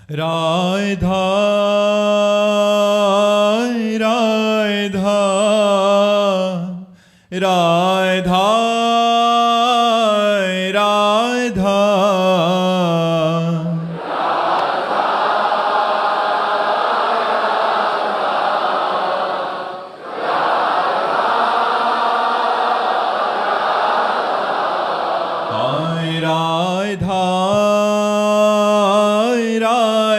राधा राधा राधा राधा राधा राधा राधा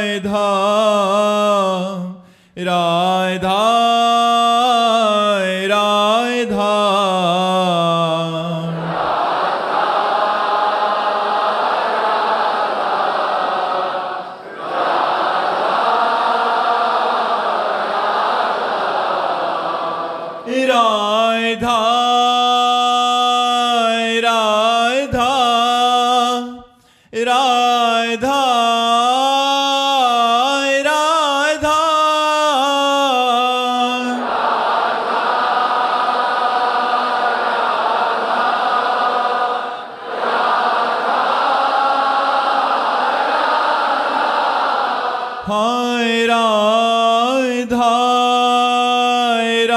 राधा राधा राधा हाय राधा राधा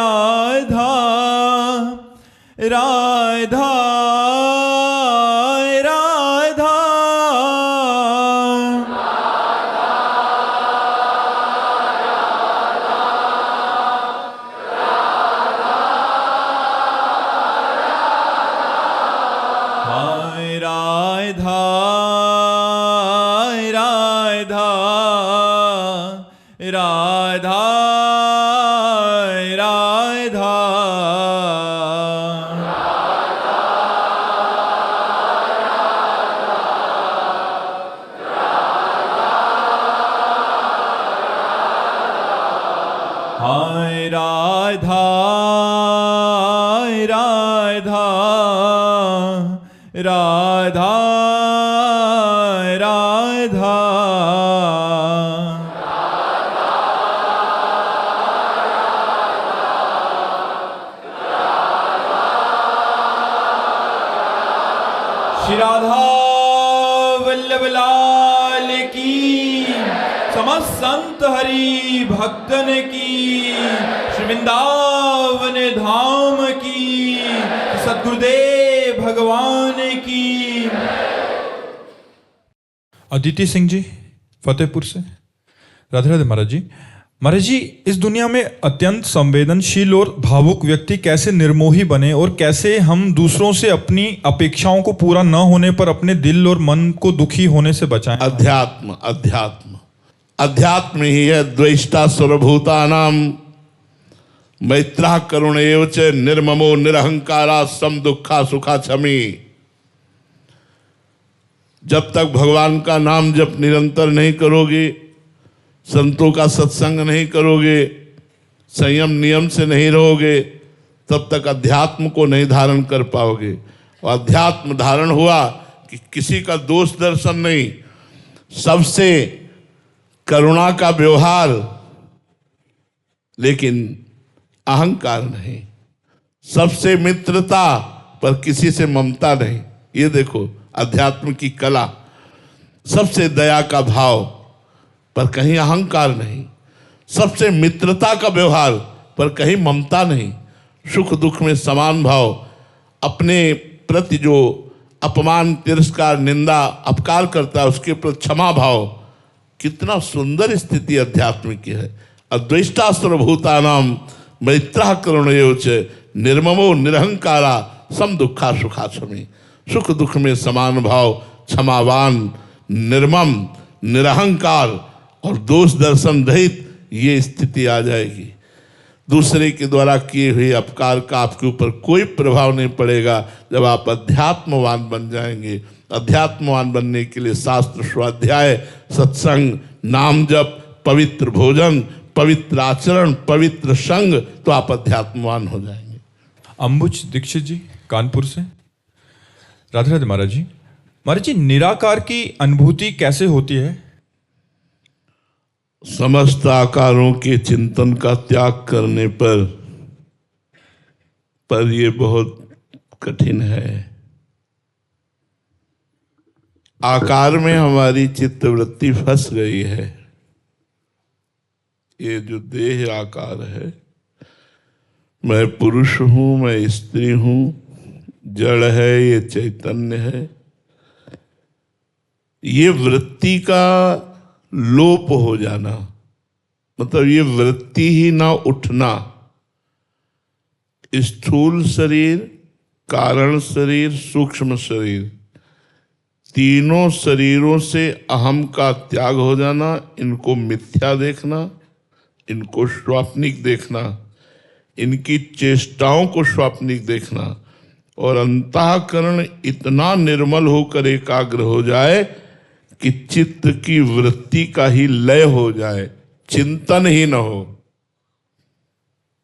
राधा राधा हाय राधा राधा राधा राधा हाय राधा राधा राधा राधा श्री राधा वल्लभ लाल की, समस्त संत हरि भक्तन की, श्री वृंदावन धाम की, सद्गुरुदेव भगवान की। अदिति सिंह जी फतेहपुर से। राधे राधे महाराज जी। महाराज जी, इस दुनिया में अत्यंत संवेदनशील और भावुक व्यक्ति कैसे निर्मोही बने और कैसे हम दूसरों से अपनी अपेक्षाओं को पूरा न होने पर अपने दिल और मन को दुखी होने से बचाएं? अध्यात्म अध्यात्म अध्यात्म ही है द्वेष्टा सर्वभूतानां मैत्रः करुण एव च निर्ममो निरहंकारा सम दुखा सुखा क्षमी। जब तक भगवान का नाम जप निरंतर नहीं करोगे, संतों का सत्संग नहीं करोगे, संयम नियम से नहीं रहोगे, तब तक अध्यात्म को नहीं धारण कर पाओगे। और अध्यात्म धारण हुआ कि किसी का दोष दर्शन नहीं, सबसे करुणा का व्यवहार, लेकिन अहंकार नहीं, सबसे मित्रता पर किसी से ममता नहीं। ये देखो अध्यात्म की कला। सबसे दया का भाव पर कहीं अहंकार नहीं, सबसे मित्रता का व्यवहार पर कहीं ममता नहीं, सुख दुख में समान भाव, अपने प्रति जो अपमान तिरस्कार निंदा अपकार करता है उसके प्रति क्षमा भाव। कितना सुंदर स्थिति अध्यात्म की है। अद्वेष्टा सर्वभूतानां मैत्रः करुण एव च निर्ममो निरहंकारा सम दुखा सुखा क्षमी। सुख दुख में समान भाव, क्षमावान, निर्मम, निरहंकार और दोष दर्शन रहित, ये स्थिति आ जाएगी। दूसरे के द्वारा किए हुए अपकार का आपके ऊपर कोई प्रभाव नहीं पड़ेगा जब आप अध्यात्मवान बन जाएंगे। अध्यात्मवान बनने के लिए शास्त्र स्वाध्याय, सत्संग, नाम जप, पवित्र भोजन, पवित्र आचरण, पवित्र संग, तो आप अध्यात्मवान हो जाएंगे। अंबुज दीक्षित जी कानपुर से। राधे राधे महाराज जी। महाराज जी, निराकार की अनुभूति कैसे होती है? समस्त आकारों के चिंतन का त्याग करने पर ये बहुत कठिन है। आकार में हमारी चित्तवृत्ति फंस गई है। ये जो देह आकार है, मैं पुरुष हूं, मैं स्त्री हूं, जड़ है, ये चैतन्य है, ये वृत्ति का लोप हो जाना, मतलब ये वृत्ति ही ना उठना। स्थूल शरीर, कारण शरीर, सूक्ष्म शरीर, तीनों शरीरों से अहम का त्याग हो जाना, इनको मिथ्या देखना, इनको स्वाप्निक देखना, इनकी चेष्टाओं को स्वाप्निक देखना, और अंतःकरण इतना निर्मल होकर एकाग्र हो जाए कि चित्त की वृत्ति का ही लय हो जाए, चिंतन ही न हो।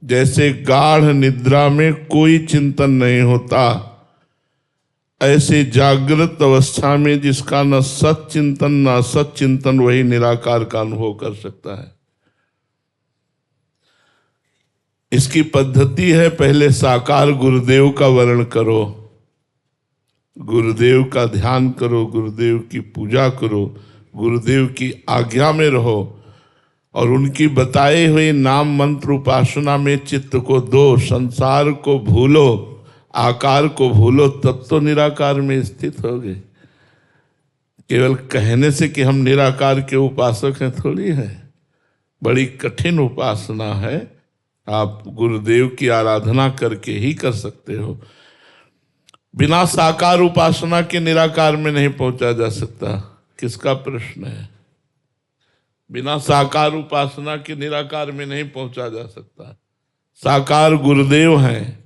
जैसे गाढ़ निद्रा में कोई चिंतन नहीं होता, ऐसे जागृत अवस्था में जिसका न सच्चिंतन न असच्चिंतन, वही निराकार का अनुभव कर सकता है। इसकी पद्धति है, पहले साकार गुरुदेव का वर्ण करो, गुरुदेव का ध्यान करो, गुरुदेव की पूजा करो, गुरुदेव की आज्ञा में रहो, और उनकी बताए हुए नाम मंत्र उपासना में चित्त को दो, संसार को भूलो, आकार को भूलो, तब तो निराकार में स्थित होगे। केवल कहने से कि हम निराकार के उपासक हैं थोड़ी है, बड़ी कठिन उपासना है। आप गुरुदेव की आराधना करके ही कर सकते हो। बिना साकार उपासना के निराकार में नहीं पहुंचा जा सकता। किसका प्रश्न है? बिना साकार उपासना के निराकार में नहीं पहुंचा जा सकता। साकार गुरुदेव हैं,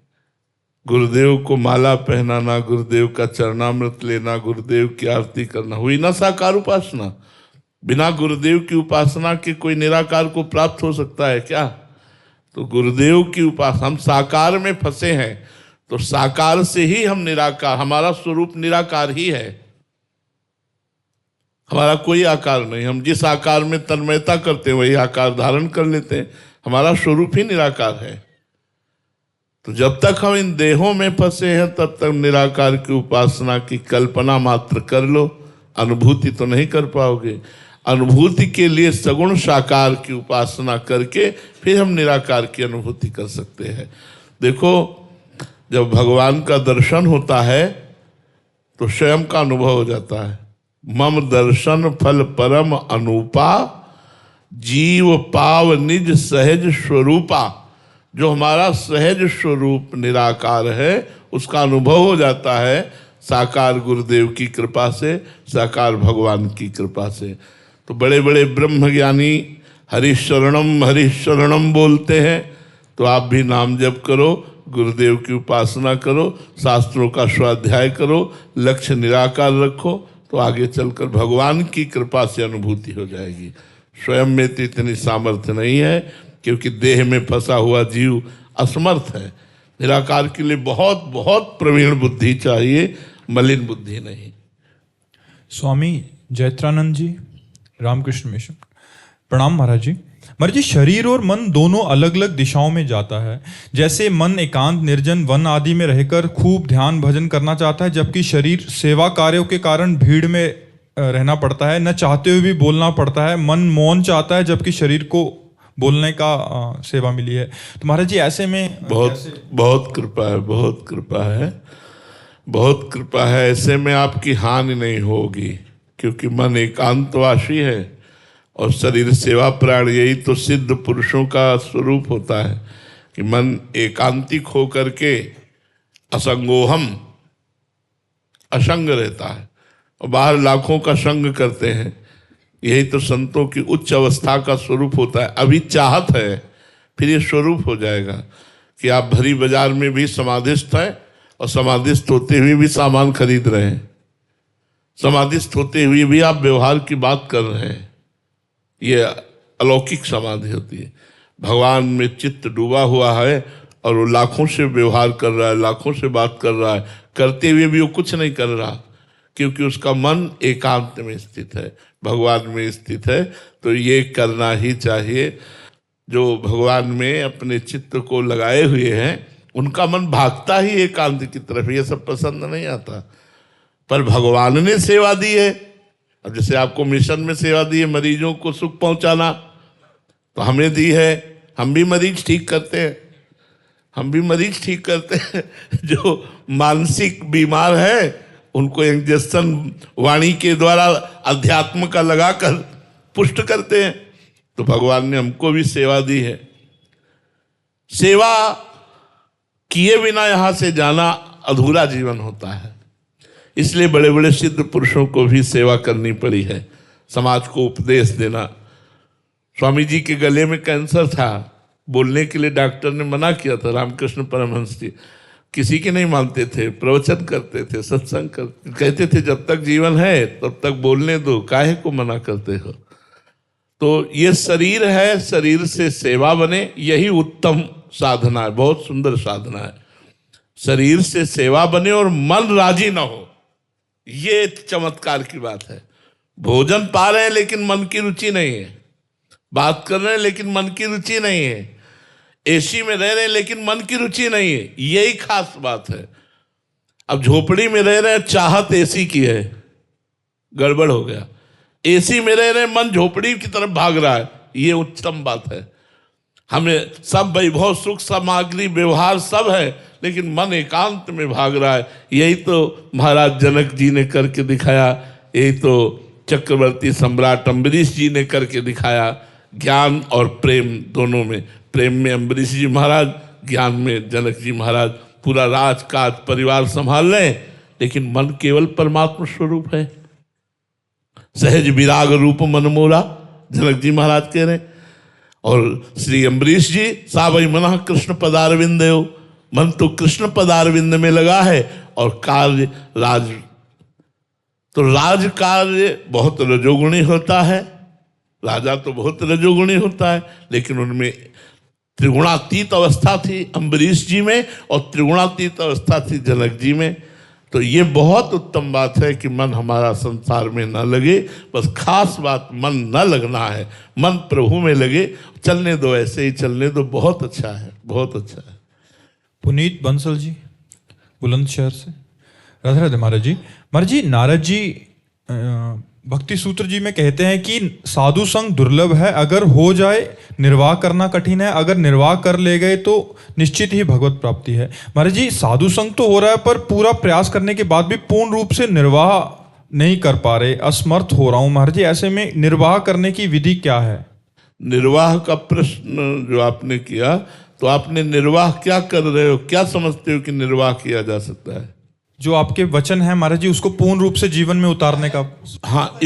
गुरुदेव को माला पहनाना, गुरुदेव का चरणामृत लेना, गुरुदेव की आरती करना, हुई ना साकार उपासना। बिना गुरुदेव की उपासना के कोई निराकार को प्राप्त हो सकता है क्या? तो गुरुदेव की उपासना, हम साकार में फंसे हैं तो साकार से ही हम निराकार, हमारा स्वरूप निराकार ही है, हमारा कोई आकार नहीं। हम जिस आकार में तन्मयता करते हैं वही आकार धारण कर लेते हैं, हमारा स्वरूप ही निराकार है। तो जब तक हम इन देहों में फंसे हैं तब तक निराकार की उपासना की कल्पना मात्र कर लो, अनुभूति तो नहीं कर पाओगे। अनुभूति के लिए सगुण साकार की उपासना करके फिर हम निराकार की अनुभूति कर सकते हैं। देखो, जब भगवान का दर्शन होता है तो स्वयं का अनुभव हो जाता है। मम दर्शन फल परम अनूपा, जीव पाव निज सहज स्वरूपा। जो हमारा सहज स्वरूप निराकार है उसका अनुभव हो जाता है साकार गुरुदेव की कृपा से, साकार भगवान की कृपा से। तो बड़े बड़े ब्रह्मज्ञानी हरिशरणम हरिशरणम बोलते हैं, तो आप भी नाम जप करो, गुरुदेव की उपासना करो, शास्त्रों का स्वाध्याय करो, लक्ष्य निराकार रखो, तो आगे चलकर भगवान की कृपा से अनुभूति हो जाएगी। स्वयं में तो इतनी सामर्थ्य नहीं है, क्योंकि देह में फंसा हुआ जीव असमर्थ है। निराकार के लिए बहुत बहुत प्रवीण बुद्धि चाहिए, मलिन बुद्धि नहीं। स्वामी जयत्रानंद जी, रामकृष्ण मिशन। प्रणाम महाराज जी। महाराज जी, शरीर और मन दोनों अलग अलग दिशाओं में जाता है। जैसे मन एकांत निर्जन वन आदि में रहकर खूब ध्यान भजन करना चाहता है, जबकि शरीर सेवा कार्यों के कारण भीड़ में रहना पड़ता है, न चाहते हुए भी बोलना पड़ता है। मन मौन चाहता है जबकि शरीर को बोलने का सेवा मिली है। तो महाराज जी, ऐसे में बहुत कृपा है, बहुत कृपा है, बहुत कृपा है। ऐसे में आपकी हानि नहीं होगी, क्योंकि मन एकांतवासी है और शरीर सेवा प्राण। यही तो सिद्ध पुरुषों का स्वरूप होता है कि मन एकांतिक होकर के असंगोहम, असंग रहता है, और बाहर लाखों का संग करते हैं। यही तो संतों की उच्च अवस्था का स्वरूप होता है। अभी चाहत है, फिर ये स्वरूप हो जाएगा कि आप भरी बाजार में भी समाधिस्थ हैं और समाधिस्थ होते हुए भी सामान खरीद रहे हैं, समाधिस्थ होते हुए भी आप व्यवहार की बात कर रहे हैं। ये अलौकिक समाधि होती है। भगवान में चित्त डूबा हुआ है और वो लाखों से व्यवहार कर रहा है, लाखों से बात कर रहा है, करते हुए भी वो कुछ नहीं कर रहा, क्योंकि उसका मन एकांत में स्थित है, भगवान में स्थित है। तो ये करना ही चाहिए। जो भगवान में अपने चित्त को लगाए हुए हैं उनका मन भागता ही एकांत की तरफ। ये सब पसंद नहीं आता, पर भगवान ने सेवा दी है। अब जैसे आपको मिशन में सेवा दी है, मरीजों को सुख पहुंचाना, तो हमें दी है, हम भी मरीज ठीक करते हैं, हम भी मरीज ठीक करते हैं। जो मानसिक बीमार है उनको इंजेक्शन वाणी के द्वारा अध्यात्म का लगाकर पुष्ट करते हैं। तो भगवान ने हमको भी सेवा दी है। सेवा किए बिना यहां से जाना अधूरा जीवन होता है, इसलिए बड़े बड़े सिद्ध पुरुषों को भी सेवा करनी पड़ी है, समाज को उपदेश देना। स्वामी जी के गले में कैंसर था, बोलने के लिए डॉक्टर ने मना किया था। रामकृष्ण परमहंस जी किसी के नहीं मानते थे, प्रवचन करते थे, सत्संग करते, कहते थे जब तक जीवन है तब तक बोलने दो, काहे को मना करते हो। तो ये शरीर है, शरीर से सेवा बने, यही उत्तम साधना है, बहुत सुंदर साधना है। शरीर से सेवा बने और मन राजी ना हो, ये चमत्कार की बात है। भोजन पा रहे हैं लेकिन मन की रुचि नहीं है, बात कर रहे हैं लेकिन मन की रुचि नहीं है, एसी में रह रहे हैं लेकिन मन की रुचि नहीं है, यही खास बात है। अब झोपड़ी में रह रहे हैं, चाहत एसी की है, गड़बड़ हो गया। एसी में रह रहे हैं, मन झोपड़ी की तरफ भाग रहा है, ये उत्तम बात है। हमें सब वैभव सुख सामग्री व्यवहार सब है, लेकिन मन एकांत में भाग रहा है। यही तो महाराज जनक जी ने करके दिखाया, यही तो चक्रवर्ती सम्राट अम्बरीश जी ने करके दिखाया। ज्ञान और प्रेम दोनों में, प्रेम में अम्बरीश जी महाराज, ज्ञान में जनक जी महाराज, पूरा राजकाज परिवार संभाल रहे हैं, लेकिन मन केवल परमात्मा स्वरूप है। सहज विराग रूप मन मोरा, जनक जी महाराज कह रहे हैं। और श्री अम्बरीश जी सावई मना कृष्ण पदारविंद, मन तो कृष्ण पदारविंद में लगा है, और कार्य राज, तो राज कार्य बहुत रजोगुणी होता है। राजा तो बहुत रजोगुणी होता है, लेकिन उनमें त्रिगुणातीत अवस्था थी अम्बरीश जी में, और त्रिगुणातीत अवस्था थी जनक जी में। तो ये बहुत उत्तम बात है कि मन हमारा संसार में न लगे, बस खास बात मन न लगना है, मन प्रभु में लगे। चलने दो, ऐसे ही चलने दो, बहुत अच्छा है, बहुत अच्छा है। पुनीत बंसल जी बुलंदशहर से, राधे राधे महाराज जी। महाराज जी, नारद जी भक्ति सूत्र जी में कहते हैं कि साधु संग दुर्लभ है, अगर हो जाए निर्वाह करना कठिन है, अगर निर्वाह कर ले गए तो निश्चित ही भगवत प्राप्ति है। महाराज जी, साधु संग तो हो रहा है, पर पूरा प्रयास करने के बाद भी पूर्ण रूप से निर्वाह नहीं कर पा रहे, असमर्थ हो रहा हूं। महाराज जी, ऐसे में निर्वाह करने की विधि क्या है? निर्वाह का प्रश्न जो आपने किया, तो आपने निर्वाह क्या कर रहे हो, क्या समझते हो कि निर्वाह किया जा सकता है? जो आपके वचन है महाराज जी, उसको पूर्ण रूप से जीवन में उतारने का। हाँ,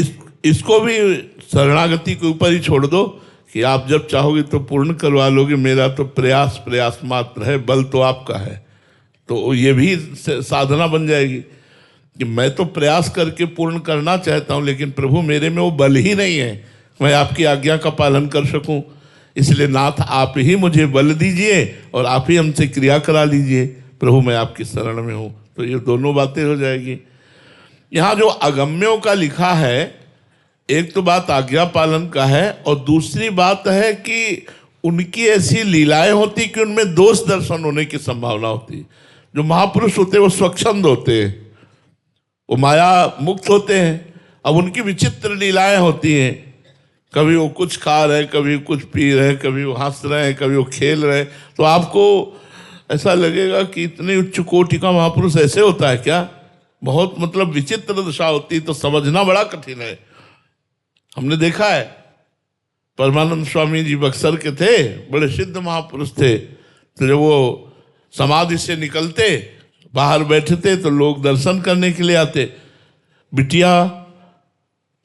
इसको भी शरणागति के ऊपर ही छोड़ दो कि आप जब चाहोगे तो पूर्ण करवा लोगे। मेरा तो प्रयास प्रयास मात्र है, बल तो आपका है। तो ये भी साधना बन जाएगी कि मैं तो प्रयास करके पूर्ण करना चाहता हूँ, लेकिन प्रभु मेरे में वो बल ही नहीं है मैं आपकी आज्ञा का पालन कर सकूं। इसलिए नाथ आप ही मुझे बल दीजिए और आप ही हमसे क्रिया करा लीजिए। प्रभु मैं आपकी शरण में हूँ। तो ये दोनों बातें हो जाएगी। यहाँ जो अगम्यों का लिखा है, एक तो बात आज्ञा पालन का है, और दूसरी बात है कि उनकी ऐसी लीलाएं होती कि उनमें दोष दर्शन होने की संभावना होती। जो महापुरुष होते हैं वो स्वच्छंद होते हैं, वो माया मुक्त होते हैं। अब उनकी विचित्र लीलाएं होती हैं, कभी वो कुछ खा रहे, कभी कुछ पी रहे, कभी वो हंस रहे हैं, कभी वो खेल रहे। तो आपको ऐसा लगेगा कि इतने उच्च कोटि का महापुरुष ऐसे होता है क्या? बहुत मतलब विचित्र दशा होती, तो समझना बड़ा कठिन है। हमने देखा है, परमानंद स्वामी जी बक्सर के थे, बड़े सिद्ध महापुरुष थे। तो जब वो समाधि से निकलते, बाहर बैठते, तो लोग दर्शन करने के लिए आते। बिटिया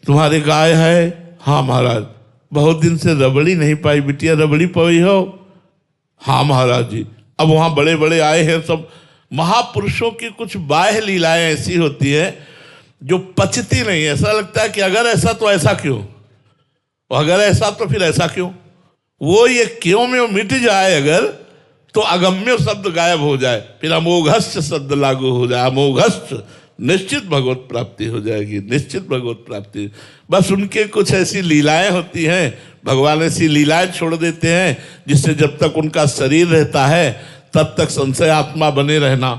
तुम्हारे गाय है? हाँ महाराज। बहुत दिन से रबड़ी नहीं पाई, बिटिया रबड़ी पाई हो? हाँ महाराज जी। अब वहाँ बड़े बड़े आए हैं सब। महापुरुषों की कुछ बाह्य लीलाएं ऐसी होती है जो पचती नहीं। ऐसा लगता है कि अगर ऐसा तो ऐसा क्यों, अगर ऐसा तो फिर ऐसा क्यों। वो ये क्यों में मिट जाए अगर, तो अगम्य शब्द गायब हो जाए, फिर अमोघस्थ शब्द लागू हो जाए। अमोघस्थ, निश्चित भगवत प्राप्ति हो जाएगी, निश्चित भगवत प्राप्ति। बस उनके कुछ ऐसी लीलाएं होती हैं, भगवान ऐसी लीलाएं छोड़ देते हैं जिससे जब तक उनका शरीर रहता है तब तक संशय आत्मा बने रहना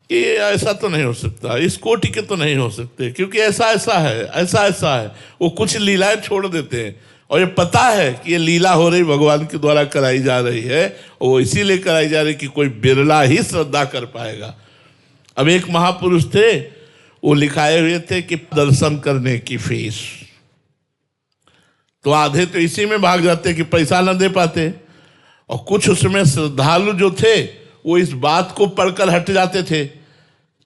कि ऐसा तो नहीं हो सकता, इस कोटि के तो नहीं हो सकते, क्योंकि ऐसा ऐसा है, ऐसा ऐसा है। वो कुछ लीलाएं छोड़ देते हैं और ये पता है कि ये लीला हो रही भगवान के द्वारा कराई जा रही है, और वो इसीलिए कराई जा रही कि कोई बिरला ही श्रद्धा कर पाएगा। अब एक महापुरुष थे, वो लिखाए हुए थे कि दर्शन करने की फीस, तो आधे तो इसी में भाग जाते कि पैसा न दे पाते, और कुछ उसमें श्रद्धालु जो थे वो इस बात को पढ़कर हट जाते थे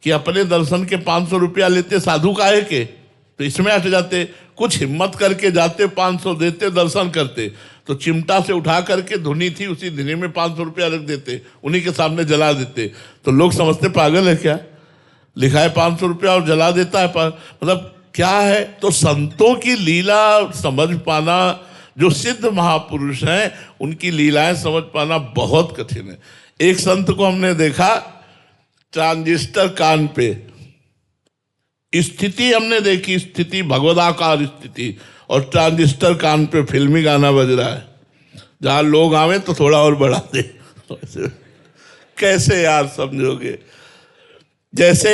कि अपने दर्शन के 500 रुपया लेते साधु काहे के, तो इसमें हट जाते। कुछ हिम्मत करके जाते, 500 देते, दर्शन करते, तो चिमटा से उठा करके धुनी थी उसी धुनी में 500 रुपया रख देते, उन्हीं के सामने जला देते। तो लोग समझते पागल है क्या, लिखा है 500 रुपया और जला देता है, मतलब क्या है। तो संतों की लीला समझ पाना, जो सिद्ध महापुरुष हैं उनकी लीलाएं समझ पाना बहुत कठिन है। एक संत को हमने देखा ट्रांजिस्टर कान पे, स्थिति हमने देखी, स्थिति भगवदाकार स्थिति, और ट्रांजिस्टर कान पे फिल्मी गाना बज रहा है, जहां लोग आवे तो थोड़ा और बढ़ा दे। कैसे यार समझोगे। जैसे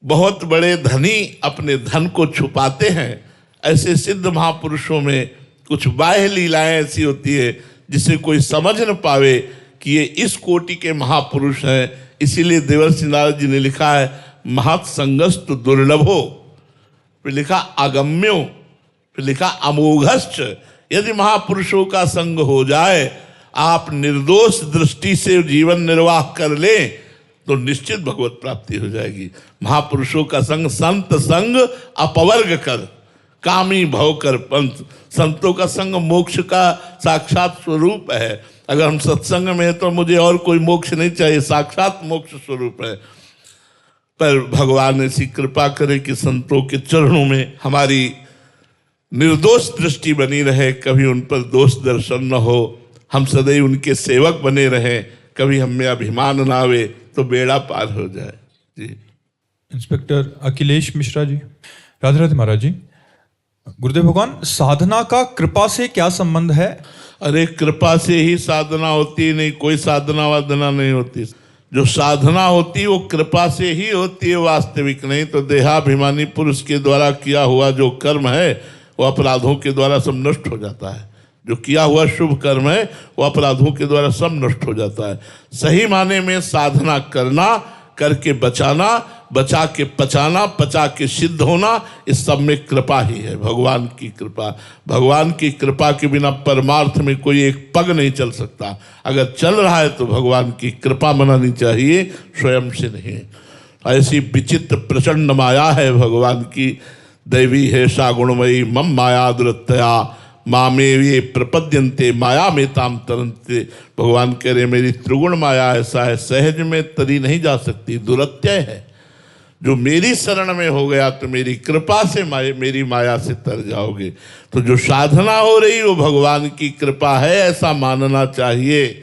बहुत बड़े धनी अपने धन को छुपाते हैं, ऐसे सिद्ध महापुरुषों में कुछ बाह्य लीलाएं ऐसी होती है जिसे कोई समझ न पावे कि ये इस कोटि के महापुरुष हैं। इसीलिए देवर्षि नारद जी ने लिखा है महत्संगस्तु दुर्लभो, फिर लिखा अगम्यो, फिर लिखा अमोघश्च। यदि महापुरुषों का संग हो जाए, आप निर्दोष दृष्टि से जीवन निर्वाह कर लें, तो निश्चित भगवत प्राप्ति हो जाएगी। महापुरुषों का संग, संत संग अपवर्ग कर, कामी भव कर पंथ। संतों का संग मोक्ष का साक्षात स्वरूप है। अगर हम सत्संग में हैं तो मुझे और कोई मोक्ष नहीं चाहिए, साक्षात मोक्ष स्वरूप है। पर भगवान ऐसी कृपा करे कि संतों के चरणों में हमारी निर्दोष दृष्टि बनी रहे, कभी उन पर दोष दर्शन न हो, हम सदैव उनके सेवक बने रहें, कभी हम में अभिमान ना आवे, तो बेड़ा पार हो जाए। जी। इंस्पेक्टर अखिलेश मिश्रा जी। राधे राधे महाराज जी। गुरुदेव भगवान, साधना का कृपा से क्या संबंध है? अरे कृपा से ही साधना होती, नहीं कोई साधना वाधना नहीं होती। जो साधना होती है वो कृपा से ही होती है, वास्तविक नहीं तो देहाभिमानी पुरुष के द्वारा किया हुआ जो कर्म है वो अपराधों के द्वारा सब नष्ट हो जाता है। जो किया हुआ शुभ कर्म है वो अपराधों के द्वारा सब नष्ट हो जाता है। सही माने में साधना करना, करके बचाना, बचा के पचाना, पचा के सिद्ध होना, इस सब में कृपा ही है, भगवान की कृपा। भगवान की कृपा के बिना परमार्थ में कोई एक पग नहीं चल सकता। अगर चल रहा है तो भगवान की कृपा मनानी चाहिए, स्वयं से नहीं। ऐसी विचित्र प्रचंड माया है भगवान की, दैवी है सा गुणमयी मम माया दुरतया मामे वे प्रपद्यन्ते माया में ताम तरंते। भगवान कह रहे मेरी त्रिगुण माया ऐसा है, सहज में तरी नहीं जा सकती, दुरत्यय है। जो मेरी शरण में हो गया तो मेरी कृपा से मेरी माया से तर जाओगे। तो जो साधना हो रही वो भगवान की कृपा है, ऐसा मानना चाहिए।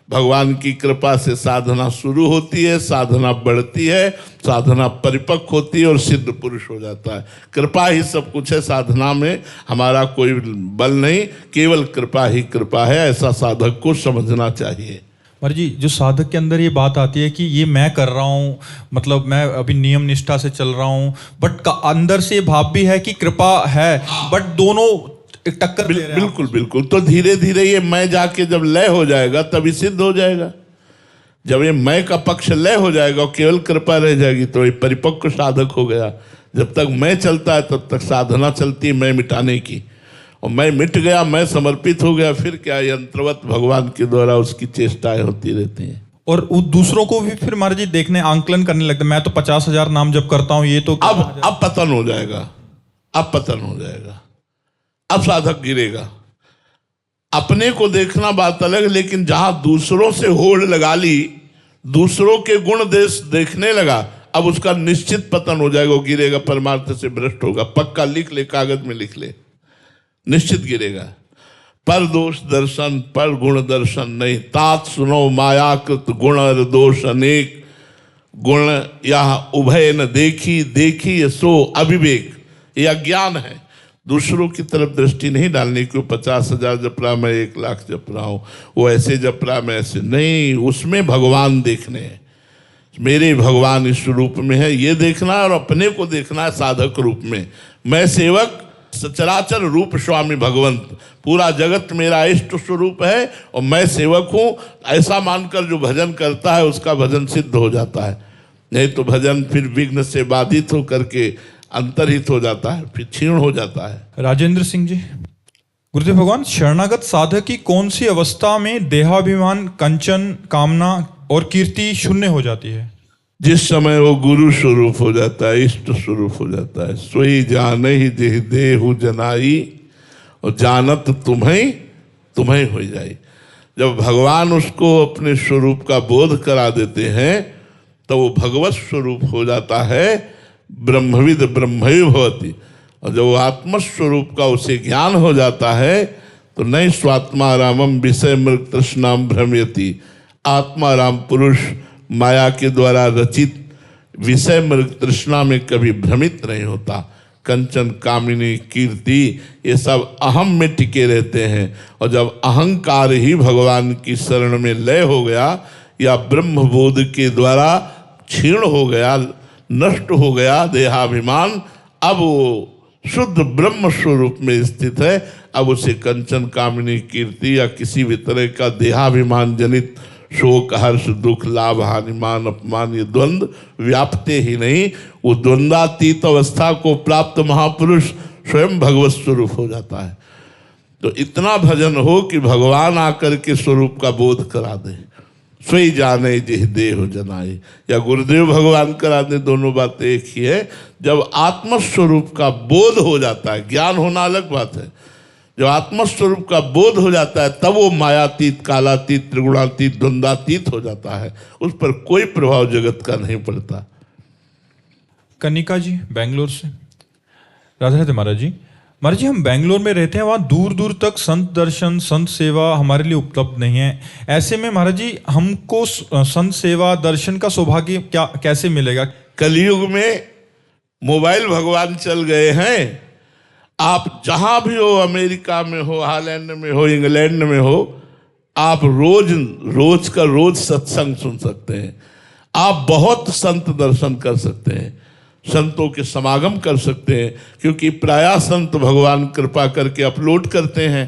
भगवान की कृपा से साधना शुरू होती है, साधना बढ़ती है, साधना परिपक्व होती है और सिद्ध पुरुष हो जाता है। कृपा ही सब कुछ है, साधना में हमारा कोई बल नहीं, केवल कृपा ही कृपा है, ऐसा साधक को समझना चाहिए। महाराज जी, जो साधक के अंदर ये बात आती है कि ये मैं कर रहा हूँ, मतलब मैं अभी नियम निष्ठा से चल रहा हूँ, बट अंदर से भाव भी है कि कृपा है, बट दोनों एक टक्कर ले रहे हैं। बिल्कुल बिल्कुल। तो धीरे धीरे ये मैं जाके जब लय हो जाएगा तभी सिद्ध हो जाएगा। जब ये मैं का पक्ष लय हो जाएगा और केवल कृपा रह जाएगी तो ये परिपक्व साधक हो गया। जब तक मैं चलता है तब तक साधना चलती है मैं मिटाने की, और मैं मिट गया, मैं समर्पित हो गया, फिर क्या यंत्रवत भगवान के द्वारा उसकी चेष्टाएं होती रहती हैं। और दूसरों को भी फिर महाराज जी देखने, आंकलन करने लगते, मैं तो 50,000 नाम जप करता हूँ, ये तो अब पतन हो जाएगा, अब पतन हो जाएगा, अब साधक गिरेगा। अपने को देखना बात अलग, लेकिन जहां दूसरों से होड़ लगा ली, दूसरों के गुण देश देखने लगा, अब उसका निश्चित पतन हो जाएगा, वो गिरेगा, परमार्थ से भ्रष्ट होगा। पक्का लिख ले, कागज में लिख ले, निश्चित गिरेगा। पर दोष दर्शन पर गुण दर्शन नहीं, तात सुनो मायाकृत गुण और दोष अनेक, गुण यह उभय न देखी, देखी सो अविवेक। यह अज्ञान है, दूसरों की तरफ दृष्टि नहीं डालने की। 50,000 जप रहा, मैं 1,00,000 जप रहा हूँ, वो ऐसे जप रहा, मैं ऐसे नहीं। उसमें भगवान देखने हैं, मेरे भगवान इस रूप में है, ये देखना है, और अपने को देखना है साधक रूप में। मैं सेवक, सचराचर रूप स्वामी भगवंत, पूरा जगत मेरा इष्ट स्वरूप है और मैं सेवक हूँ, ऐसा मानकर जो भजन करता है उसका भजन सिद्ध हो जाता है। नहीं तो भजन फिर विघ्न से बाधित होकर के अंतरहित हो जाता है, फिर क्षीण हो जाता है। राजेंद्र सिंह जी, गुरुदेव भगवान, शरणागत साधक की कौन सी अवस्था में देहाभिमान, कंचन, कामना और कीर्ति शून्य हो जाती है? जिस समय वो गुरु स्वरूप हो जाता है, इष्ट स्वरूप हो जाता है। सोई जाने ही जेह देहु जनाई और जानत तुम्हें हो जाई। जब भगवान उसको अपने स्वरूप का बोध करा देते हैं तो वो भगवत स्वरूप हो जाता है, ब्रह्मविद ब्रह्मैव भवति। और जब वो आत्मस्वरूप का उसे ज्ञान हो जाता है तो नई स्वात्मा रामम विषय मृग तृष्णाम भ्रमयति। आत्मा राम पुरुष माया के द्वारा रचित विषय मृग तृष्णा में कभी भ्रमित नहीं होता। कंचन, कामिनी, कीर्ति, ये सब अहम में टिके रहते हैं। और जब अहंकार ही भगवान की शरण में लय हो गया या ब्रह्म बोध के द्वारा क्षीण हो गया, नष्ट हो गया देहाभिमान, अब वो शुद्ध ब्रह्म स्वरूप में स्थित है। अब उसे कंचन, कामिनी, कीर्ति या किसी भी तरह का देहाभिमान जनित शोक, हर्ष, दुख, लाभ, हानि, मान, अपमान, ये द्वंद्व व्यापते ही नहीं। वो द्वंद्वातीत अवस्था को प्राप्त महापुरुष स्वयं भगवत स्वरूप हो जाता है। तो इतना भजन हो कि भगवान आकर के स्वरूप का बोध करा दे। सोई जाने जिह देह जनाए या गुरुदेव भगवान करा दे, दोनों बातें एक ही है। जब आत्मस्वरूप का बोध हो जाता है, ज्ञान होना अलग बात है, जब आत्मस्वरूप का बोध हो जाता है तब वो मायातीत, कालातीत, त्रिगुणातीत, द्वंद्वातीत हो जाता है। उस पर कोई प्रभाव जगत का नहीं पड़ता। कनिका जी बेंगलोर से, राधे राधे महाराज जी। महाराज जी, हम बेंगलोर में रहते हैं, वहाँ दूर दूर तक संत दर्शन, संत सेवा हमारे लिए उपलब्ध नहीं है। ऐसे में महाराज जी हमको संत सेवा दर्शन का सौभाग्य कैसे मिलेगा? कलयुग में मोबाइल भगवान चल गए हैं। आप जहाँ भी हो, अमेरिका में हो, हॉलैंड में हो, इंग्लैंड में हो, आप रोज का रोज सत्संग सुन सकते हैं। आप बहुत संत दर्शन कर सकते हैं, संतों के समागम कर सकते हैं, क्योंकि प्रायः संत भगवान कृपा करके अपलोड करते हैं।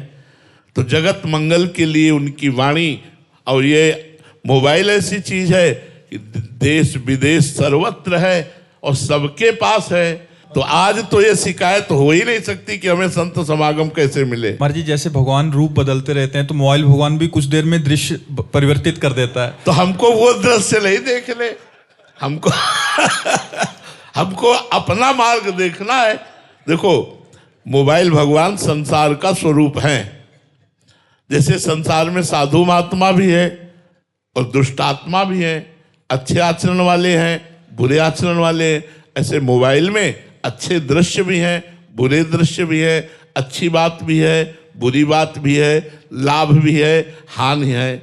तो जगत मंगल के लिए उनकी वाणी, और ये मोबाइल ऐसी चीज है कि देश विदेश सर्वत्र है और सबके पास है। तो आज तो ये शिकायत हो ही नहीं सकती कि हमें संत समागम कैसे मिले। महाराज जी, जैसे भगवान रूप बदलते रहते हैं तो मोबाइल भगवान भी कुछ देर में दृश्य परिवर्तित कर देता है। तो हमको वो दृश्य नहीं देखने, हमको हमको अपना मार्ग देखना है। देखो, मोबाइल भगवान संसार का स्वरूप है। जैसे संसार में साधु महात्मा भी है और दुष्टात्मा भी है, अच्छे आचरण वाले हैं, बुरे आचरण वाले हैं। ऐसे मोबाइल में अच्छे दृश्य भी हैं, बुरे दृश्य भी है, अच्छी बात भी है, बुरी बात भी है, लाभ भी है, हानि है।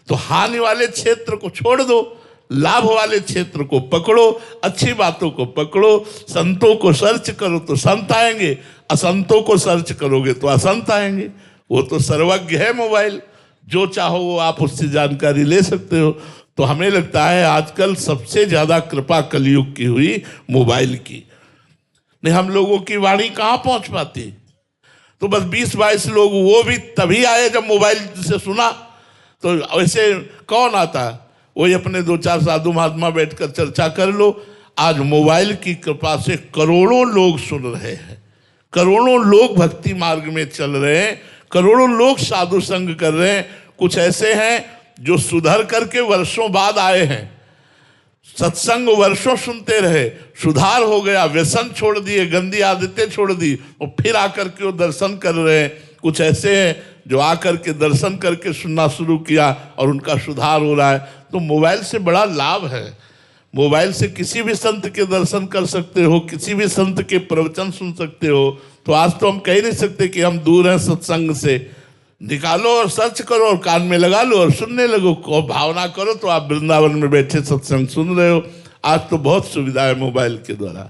तो हानि वाले क्षेत्र को छोड़ दो, लाभ वाले क्षेत्र को पकड़ो, अच्छी बातों को पकड़ो। संतों को सर्च करो तो संत आएंगे, असंतों को सर्च करोगे तो असंत आएंगे। वो तो सर्वज्ञ है मोबाइल, जो चाहो वो आप उससे जानकारी ले सकते हो। तो हमें लगता है आजकल सबसे ज्यादा कृपा कलयुग की हुई मोबाइल की। नहीं, हम लोगों की वाणी कहाँ पहुंच पाती? तो बस 20-22 लोग, वो भी तभी आए जब मोबाइल से सुना। तो वैसे कौन आता? वही अपने 2-4 साधु महात्मा बैठकर चर्चा कर लो। आज मोबाइल की कृपा से करोड़ों लोग सुन रहे हैं, करोड़ों लोग भक्ति मार्ग में चल रहे हैं, करोड़ों लोग साधु संग कर रहे हैं। कुछ ऐसे हैं जो सुधर करके वर्षों बाद आए हैं, सत्संग वर्षों सुनते रहे, सुधार हो गया, व्यसन छोड़ दिए, गंदी आदतें छोड़ दी और फिर आकर के वो दर्शन कर रहे हैं। कुछ ऐसे हैं जो आकर के दर्शन करके सुनना शुरू किया और उनका सुधार हो रहा है। तो मोबाइल से बड़ा लाभ है। मोबाइल से किसी भी संत के दर्शन कर सकते हो, किसी भी संत के प्रवचन सुन सकते हो। तो आज तो हम कह नहीं सकते कि हम दूर हैं सत्संग से। निकालो और सर्च करो और कान में लगा लो और सुनने लगो, और भावना करो तो आप वृंदावन में बैठे सत्संग सुन रहे हो। आज तो बहुत सुविधा है मोबाइल के द्वारा।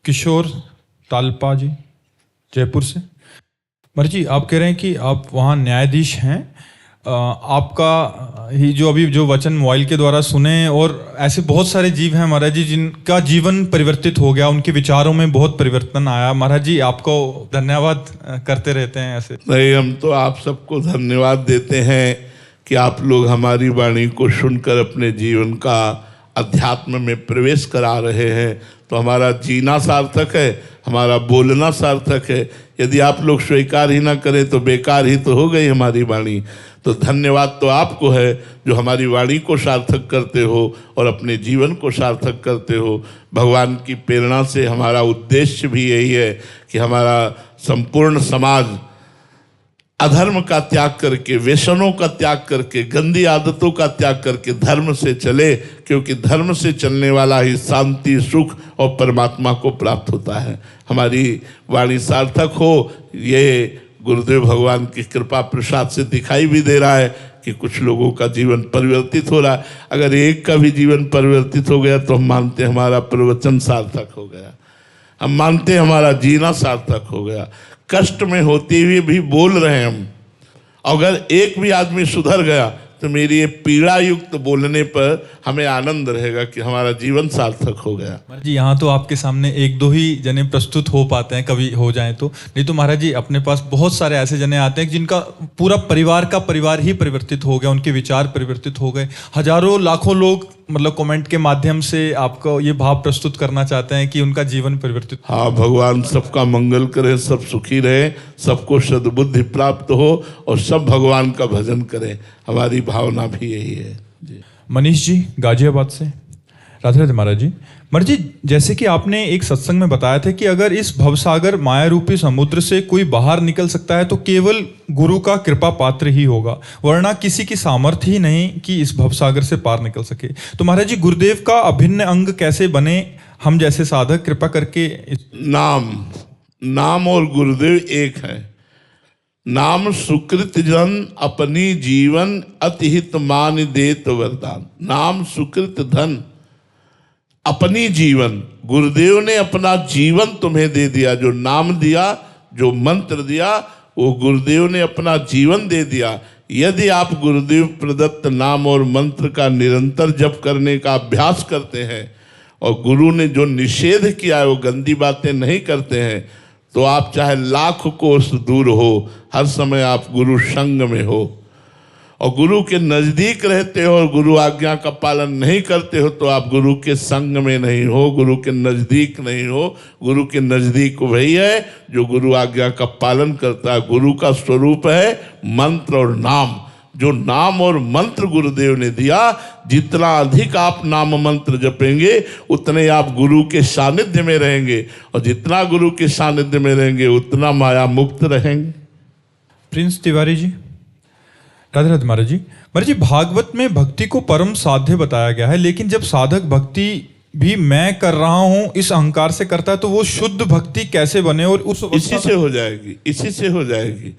किशोर तालपा जी जयपुर से, महाराज जी आप कह रहे हैं कि आप वहाँ न्यायाधीश हैं, आपका ही जो अभी जो वचन मोबाइल के द्वारा सुने, और ऐसे बहुत सारे जीव हैं महाराज जी जिनका जीवन परिवर्तित हो गया, उनके विचारों में बहुत परिवर्तन आया। महाराज जी आपको धन्यवाद करते रहते हैं ऐसे। नहीं, हम तो आप सबको धन्यवाद देते हैं कि आप लोग हमारी वाणी को सुनकर अपने जीवन का अध्यात्म में प्रवेश करा रहे हैं। तो हमारा जीना सार्थक है, हमारा बोलना सार्थक है। यदि आप लोग स्वीकार ही ना करें तो बेकार ही तो हो गई हमारी वाणी। तो धन्यवाद तो आपको है जो हमारी वाणी को सार्थक करते हो और अपने जीवन को सार्थक करते हो। भगवान की प्रेरणा से हमारा उद्देश्य भी यही है कि हमारा संपूर्ण समाज अधर्म का त्याग करके, व्यसनों का त्याग करके, गंदी आदतों का त्याग करके धर्म से चले, क्योंकि धर्म से चलने वाला ही शांति, सुख और परमात्मा को प्राप्त होता है। हमारी वाणी सार्थक हो, ये गुरुदेव भगवान की कृपा प्रसाद से दिखाई भी दे रहा है कि कुछ लोगों का जीवन परिवर्तित हो रहा है। अगर एक का भी जीवन परिवर्तित हो गया तो हम मानते हैं हमारा प्रवचन सार्थक हो गया, हम मानते हैं हमारा जीना सार्थक हो गया। कष्ट में होते हुए भी बोल रहे हैं हम। अगर एक भी आदमी सुधर गया तो मेरी ये पीड़ा युक्त बोलने पर हमें आनंद रहेगा कि हमारा जीवन सार्थक हो गया। महाराज जी यहाँ तो आपके सामने एक दो ही जने प्रस्तुत हो पाते हैं, कभी हो जाएं तो, नहीं तो महाराज जी अपने पास बहुत सारे ऐसे जने आते हैं जिनका पूरा परिवार का परिवार ही परिवर्तित हो गया, उनके विचार परिवर्तित हो गए। हजारों लाखों लोग मतलब कमेंट के माध्यम से आपको ये भाव प्रस्तुत करना चाहते हैं कि उनका जीवन परिवर्तित। हाँ, भगवान सबका मंगल करे, सब सुखी रहे, सबको सद्बुद्धि प्राप्त हो और सब भगवान का भजन करें। हमारी भावना भी यही है जी। मनीष जी गाजियाबाद से। राधे राधे महाराज जी। महाराज जी जैसे कि आपने एक सत्संग में बताया था कि अगर इस भवसागर माया रूपी समुद्र से कोई बाहर निकल सकता है तो केवल गुरु का कृपा पात्र ही होगा, वरना किसी की सामर्थ्य ही नहीं कि इस भवसागर से पार निकल सके। तो महाराज जी गुरुदेव का अभिन्न अंग कैसे बने हम जैसे साधक, कृपा करके। नाम और गुरुदेव एक है। नाम सुकृत जन अपनी जीवन अतिहित मान देत वरदान। नाम सुकृत धन अपनी जीवन, गुरुदेव ने अपना जीवन तुम्हें दे दिया। जो नाम दिया, जो मंत्र दिया, वो गुरुदेव ने अपना जीवन दे दिया। यदि आप गुरुदेव प्रदत्त नाम और मंत्र का निरंतर जप करने का अभ्यास करते हैं और गुरु ने जो निषेध किया है वो गंदी बातें नहीं करते हैं, तो आप चाहे लाख कोस दूर हो, हर समय आप गुरु संग में हो। और गुरु के नज़दीक रहते हो और गुरु आज्ञा का पालन नहीं करते हो तो आप गुरु के संग में नहीं हो, गुरु के नज़दीक नहीं हो। गुरु के नज़दीक वही है जो गुरु आज्ञा का पालन करता है। गुरु का स्वरूप है मंत्र और नाम। जो नाम और मंत्र गुरुदेव ने दिया, जितना अधिक आप नाम मंत्र जपेंगे उतने आप गुरु के सानिध्य में रहेंगे, और जितना गुरु के सानिध्य में रहेंगे उतना माया मुक्त रहेंगे। प्रिंस तिवारी जी। राधे राधे महाराज जी। महाराज जी भागवत में भक्ति को परम साध्य बताया गया है, लेकिन जब साधक भक्ति भी मैं कर रहा हूं इस अहंकार से करता है तो वो शुद्ध भक्ति कैसे बने? और उस इसी से हो जाएगी, इसी से हो जाएगी,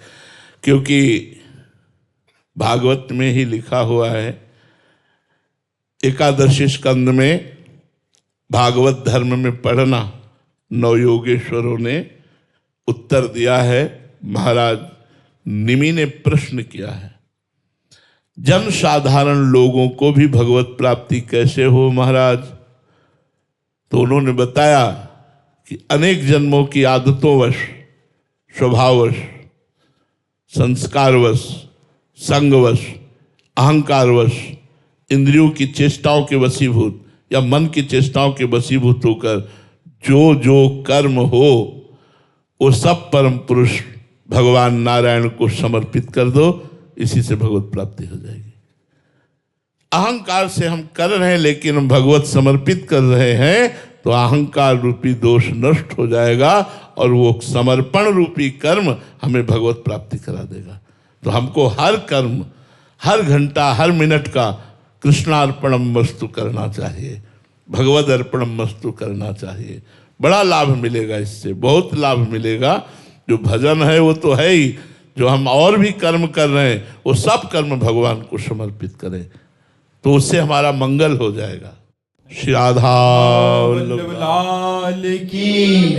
क्योंकि भागवत में ही लिखा हुआ है। एकादशी स्कंद में भागवत धर्म में पढ़ना, नवयोगेश्वरों ने उत्तर दिया है। महाराज निमि ने प्रश्न किया है, जन साधारण लोगों को भी भगवत प्राप्ति कैसे हो महाराज? तो उन्होंने बताया कि अनेक जन्मों की आदतों-वश, स्वभाववश, संस्कारवश, संगवश, अहंकारवश, इंद्रियों की चेष्टाओं के वशीभूत या मन की चेष्टाओं के वशीभूत होकर जो जो कर्म हो वो सब परम पुरुष भगवान नारायण को समर्पित कर दो, इसी से भगवत प्राप्ति हो जाएगी। अहंकार से हम कर रहे हैं लेकिन हम भगवत समर्पित कर रहे हैं तो अहंकार रूपी दोष नष्ट हो जाएगा और वो समर्पण रूपी कर्म हमें भगवत प्राप्ति करा देगा। तो हमको हर कर्म, हर घंटा, हर मिनट का कृष्णार्पणम वस्तु करना चाहिए, भगवद अर्पणम वस्तु करना चाहिए। बड़ा लाभ मिलेगा, इससे बहुत लाभ मिलेगा। जो भजन है वो तो है ही, जो हम और भी कर्म कर रहे हैं वो सब कर्म भगवान को समर्पित करें तो उससे हमारा मंगल हो जाएगा। श्री राधा वल्लभ लाल की